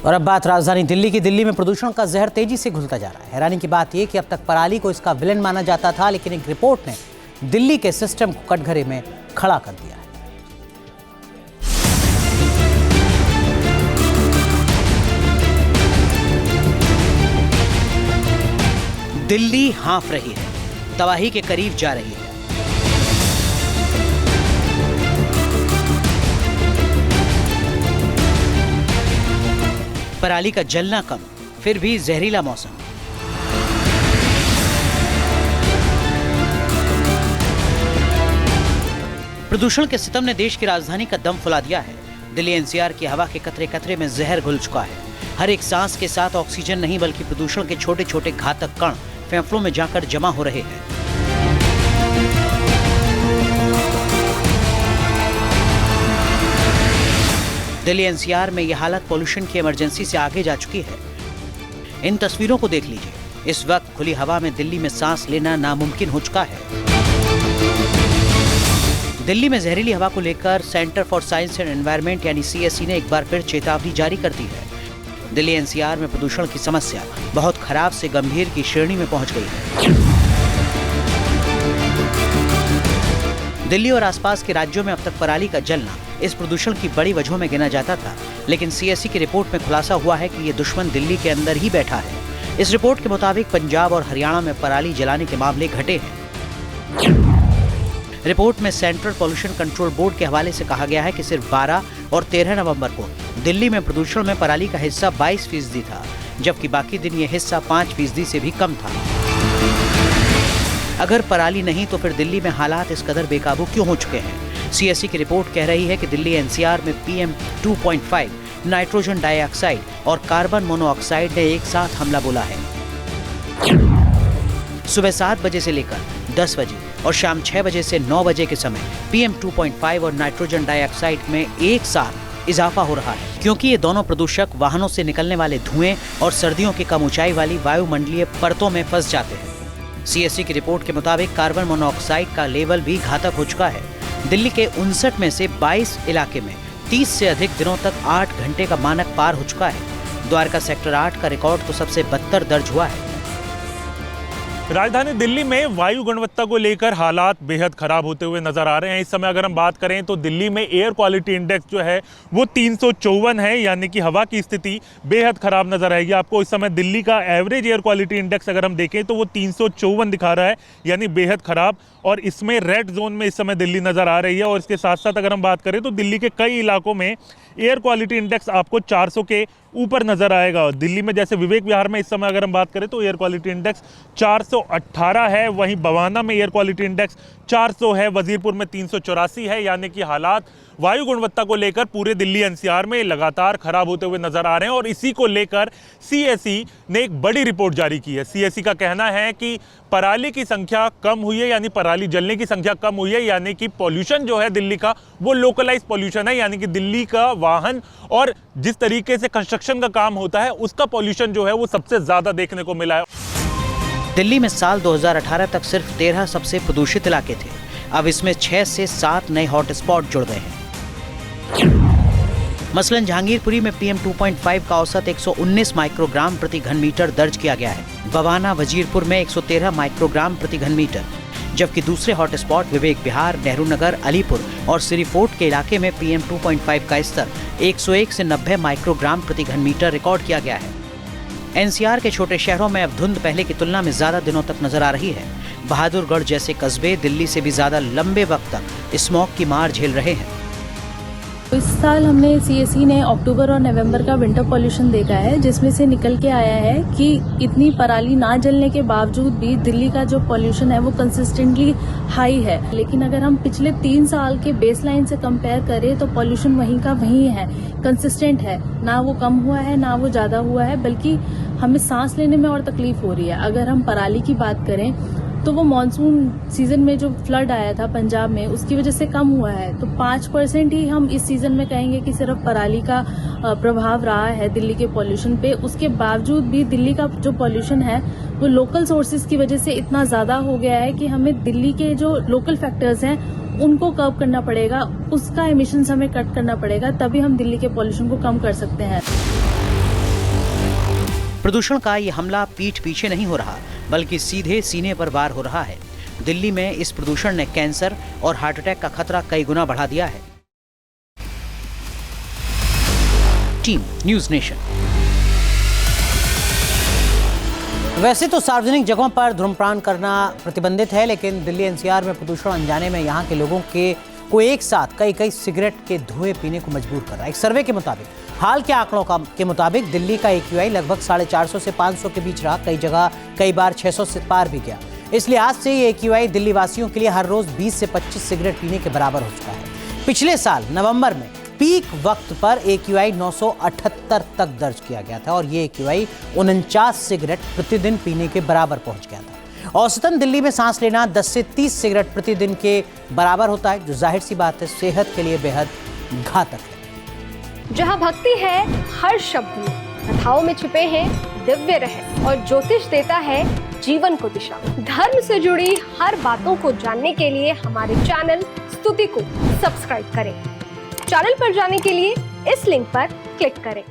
और अब बात राजधानी दिल्ली की। दिल्ली में प्रदूषण का जहर तेजी से घुलता जा रहा है। हैरानी की बात यह कि अब तक पराली को इसका विलेन माना जाता था, लेकिन एक रिपोर्ट ने दिल्ली के सिस्टम को कटघरे में खड़ा कर दिया है। दिल्ली हाँफ रही है, तबाही के करीब जा रही है। पराली का जलना कम, फिर भी जहरीला मौसम। प्रदूषण के सितम ने देश की राजधानी का दम फुला दिया है। दिल्ली एनसीआर की हवा के कतरे कतरे में जहर घुल चुका है। हर एक सांस के साथ ऑक्सीजन नहीं बल्कि प्रदूषण के छोटे छोटे घातक कण फेफड़ों में जाकर जमा हो रहे हैं। दिल्ली एनसीआर में यह हालत पॉल्यूशन की इमरजेंसी से आगे जा चुकी है। इन तस्वीरों को देख लीजिए। इस वक्त खुली हवा में दिल्ली में सांस लेना नामुमकिन हो चुका है। दिल्ली में जहरीली हवा को लेकर centre for science and environment यानी CSE ने एक बार फिर चेतावनी जारी कर दी है। दिल्ली एनसीआर में प्रदूषण की समस्या बहुत खराब से गंभीर की श्रेणी में पहुंच गई है। दिल्ली और आसपास के राज्यों में अब तक पराली का जलना इस प्रदूषण की बड़ी वजहों में गिना जाता था, लेकिन CSE की रिपोर्ट में खुलासा हुआ है कि ये दुश्मन दिल्ली के अंदर ही बैठा है। इस रिपोर्ट के मुताबिक पंजाब और हरियाणा में पराली जलाने के मामले घटे हैं। रिपोर्ट में सेंट्रल पॉल्यूशन कंट्रोल बोर्ड के हवाले से कहा गया है कि सिर्फ 12 और 13 नवंबर को दिल्ली में प्रदूषण में पराली का हिस्सा 22% था, जबकि बाकी दिन ये हिस्सा 5% से भी कम था। अगर पराली नहीं तो फिर दिल्ली में हालात इस कदर बेकाबू क्यों हो चुके हैं? CSE की रिपोर्ट कह रही है कि दिल्ली एनसीआर में PM 2.5, नाइट्रोजन डाइऑक्साइड और कार्बन मोनोऑक्साइड ने एक साथ हमला बोला है। सुबह 7 बजे से लेकर 10 बजे और शाम 6 बजे से 9 बजे के समय PM 2.5 और नाइट्रोजन डाइऑक्साइड में एक साथ इजाफा हो रहा है, क्योंकि ये दोनों प्रदूषक वाहनों से निकलने वाले धुएं और सर्दियों की कम ऊंचाई वाली वायुमंडलीय परतों में फंस जाते हैं। CSE की रिपोर्ट के मुताबिक कार्बन मोनोऑक्साइड का लेवल भी घातक हो चुका है। दिल्ली के 59 में से 22 इलाके में 30 से अधिक दिनों तक 8 घंटे का मानक पार हो चुका है। द्वारका सेक्टर 8 का रिकॉर्ड तो सबसे बदतर दर्ज हुआ है। राजधानी दिल्ली में वायु गुणवत्ता को लेकर हालात बेहद खराब होते हुए नजर आ रहे हैं। इस समय अगर हम बात करें तो दिल्ली में एयर क्वालिटी इंडेक्स जो है वो 354 है, यानी कि हवा की स्थिति बेहद खराब नजर आएगी आपको। इस समय दिल्ली का एवरेज एयर क्वालिटी इंडेक्स अगर हम देखें तो वो 354 दिखा रहा है, यानी बेहद खराब। और इसमें रेड जोन में इस समय दिल्ली नजर आ रही है। और इसके साथ साथ अगर हम बात करें तो दिल्ली के कई इलाकों में एयर क्वालिटी इंडेक्स आपको 400 के ऊपर नजर आएगा। दिल्ली में जैसे विवेक विहार में इस समय अगर हम बात करें तो एयर क्वालिटी इंडेक्स 418 है, वहीं बवाना में एयर क्वालिटी इंडेक्स 400 है, वजीरपुर में 384 है, यानी कि हालात वायु गुणवत्ता को लेकर पूरे दिल्ली एनसीआर में लगातार खराब होते हुए नजर आ रहे हैं। और इसी को लेकर CSE ने एक बड़ी रिपोर्ट जारी की है। CSE का कहना है कि पराली की संख्या कम हुई है, यानी पराली जलने की संख्या कम हुई है, यानी कि पॉल्यूशन जो है दिल्ली का वो लोकलाइज पॉल्यूशन है, यानी कि दिल्ली का वाहन और जिस तरीके से कंस्ट्रक्शन का काम होता है उसका पॉल्यूशन जो है वो सबसे ज्यादा देखने को मिला है। दिल्ली में साल 2018 तक सिर्फ 13 सबसे प्रदूषित इलाके थे। अब इसमें 6 से 7 नए हॉटस्पॉट जुड़ गए हैं। मसलन जहांगीरपुरी में PM 2.5 का औसत 119 माइक्रोग्राम प्रति घन मीटर दर्ज किया गया है। बवाना वजीरपुर में 113 माइक्रोग्राम प्रति घन मीटर, जबकि दूसरे हॉटस्पॉट विवेक विहार, नेहरू नगर, अलीपुर और सिरी फोर्ट के इलाके में PM 2.5 का स्तर 101 से 90 माइक्रोग्राम प्रति घन मीटर रिकॉर्ड किया गया है। एनसीआर के छोटे शहरों में अब धुंध पहले की तुलना में ज्यादा दिनों तक नजर आ रही है। बहादुरगढ़ जैसे कस्बे दिल्ली से भी ज्यादा लंबे वक्त तक स्मॉग की मार झेल रहे हैं। इस साल हमने CSE ने अक्टूबर और नवंबर का विंटर पॉल्यूशन देखा है, जिसमें से निकल के आया है कि इतनी पराली ना जलने के बावजूद भी दिल्ली का जो पॉल्यूशन है वो कंसिस्टेंटली हाई है। लेकिन अगर हम पिछले 3 साल के बेसलाइन से कंपेयर करें तो पॉल्यूशन वहीं का वहीं है, कंसिस्टेंट है, ना वो कम हुआ है ना वो ज्यादा हुआ है, बल्कि हमें सांस लेने में और तकलीफ हो रही है। अगर हम पराली की बात करें तो वो मानसून सीजन में जो फ्लड आया था पंजाब में उसकी वजह से कम हुआ है, तो 5% ही हम इस सीजन में कहेंगे कि सिर्फ पराली का प्रभाव रहा है दिल्ली के पॉल्यूशन पे। उसके बावजूद भी दिल्ली का जो पॉल्यूशन है वो लोकल सोर्सेज की वजह से इतना ज्यादा हो गया है कि हमें दिल्ली के जो लोकल फैक्टर्स हैं उनको कर्व करना पड़ेगा, उसका एमिशंस हमें कट करना पड़ेगा, तभी हम दिल्ली के पॉल्यूशन को कम कर सकते हैं। प्रदूषण का ये हमला पीठ पीछे नहीं हो रहा, बल्कि सीधे सीने पर वार हो रहा है। दिल्ली में इस प्रदूषण ने कैंसर और हार्ट अटैक का खतरा कई गुना बढ़ा दिया है। Team news nation. वैसे तो सार्वजनिक जगहों पर धूम्रपान करना प्रतिबंधित है, लेकिन दिल्ली एनसीआर में प्रदूषण अनजाने में यहाँ के लोगों को एक साथ कई सिगरेट के धुएं पीने को मजबूर कर रहा है। एक सर्वे के मुताबिक, हाल के आंकड़ों के मुताबिक दिल्ली का AQI लगभग 450 से 500 के बीच रहा। कई जगह कई बार 600 से पार भी गया। इस लिहाज से ये AQI दिल्ली वासियों के लिए हर रोज 20 से 25 सिगरेट पीने के बराबर हो चुका है। पिछले साल नवंबर में पीक वक्त पर AQI 978 तक दर्ज किया गया था और ये AQI 49 सिगरेट प्रतिदिन पीने के बराबर पहुंच गया था। औसतन दिल्ली में सांस लेना 10 से 30 सिगरेट प्रतिदिन के बराबर होता है, जो जाहिर सी बात है सेहत के लिए बेहद घातक है। जहाँ भक्ति है हर शब्द में, कथाओं में छिपे हैं दिव्य रहस्य और ज्योतिष देता है जीवन को दिशा। धर्म से जुड़ी हर बातों को जानने के लिए हमारे चैनल स्तुति को सब्सक्राइब करें। चैनल पर जाने के लिए इस लिंक पर क्लिक करें।